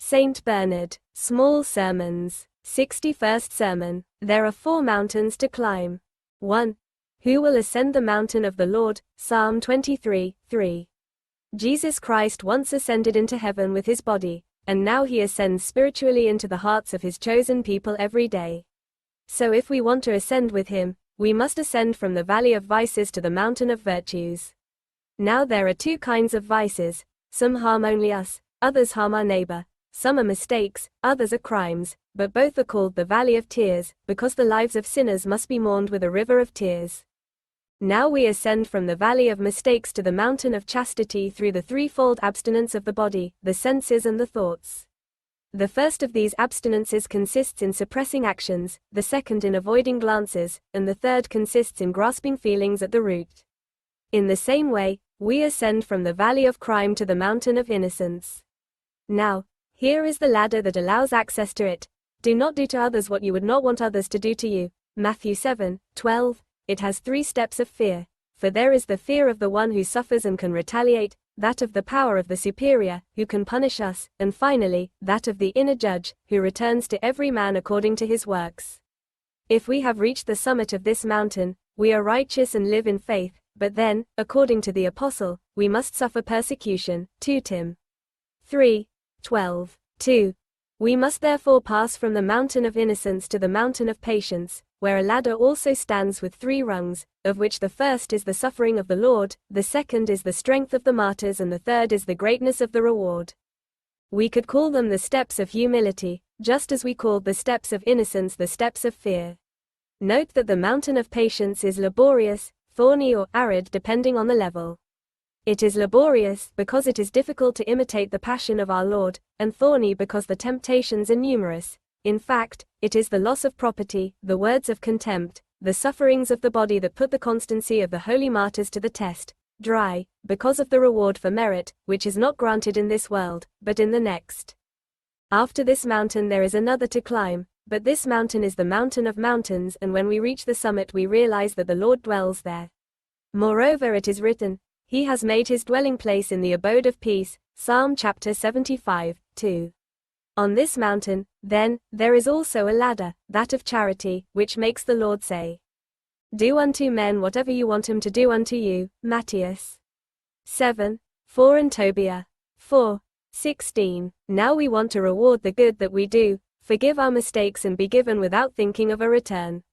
Saint Bernard, Small Sermons, 61st Sermon. There are 4 mountains to climb. 1. Who will ascend the mountain of the Lord? Psalm 23, 3. Jesus Christ once ascended into heaven with his body, and now he ascends spiritually into the hearts of his chosen people every day. So if we want to ascend with him, we must ascend from the valley of vices to the mountain of virtues. Now there are 2 kinds of vices. Some harm only us, others harm our neighbor. Some are mistakes, others are crimes, but both are called the valley of tears, because the lives of sinners must be mourned with a river of tears. Now we ascend from the valley of mistakes to the mountain of chastity through the threefold abstinence of the body, the senses and the thoughts. The first of these abstinences consists in suppressing actions, the second in avoiding glances, and the third consists in grasping feelings at the root. In the same way, we ascend from the valley of crime to the mountain of innocence. Now, here is the ladder that allows access to it. Do not do to others what you would not want others to do to you. Matthew 7, 12. It has 3 steps of fear. For there is the fear of the one who suffers and can retaliate, that of the power of the superior, who can punish us, and finally, that of the inner judge, who returns to every man according to his works. If we have reached the summit of this mountain, we are righteous and live in faith, but then, according to the apostle, we must suffer persecution. 2 Tim. 3, 12. 2. We must therefore pass from the mountain of innocence to the mountain of patience, where a ladder also stands with 3 rungs, of which the first is the suffering of the Lord, the second is the strength of the martyrs, and the third is the greatness of the reward. We could call them the steps of humility, just as we called the steps of innocence the steps of fear. Note that the mountain of patience is laborious, thorny or arid depending on the level. It is laborious because it is difficult to imitate the passion of our Lord, and thorny because the temptations are numerous. In fact, it is the loss of property, the words of contempt, the sufferings of the body that put the constancy of the holy martyrs to the test. Dry, because of the reward for merit, which is not granted in this world, but in the next. After this mountain there is another to climb, but this mountain is the mountain of mountains, and when we reach the summit we realize that the Lord dwells there. Moreover, it is written, He has made his dwelling place in the abode of peace, Psalm chapter 75, 2. On this mountain, then, there is also a ladder, that of charity, which makes the Lord say, Do unto men whatever you want them to do unto you, Matthias 7, 4 and Tobiah 4, 16. Now we want to reward the good that we do, forgive our mistakes and be given without thinking of a return.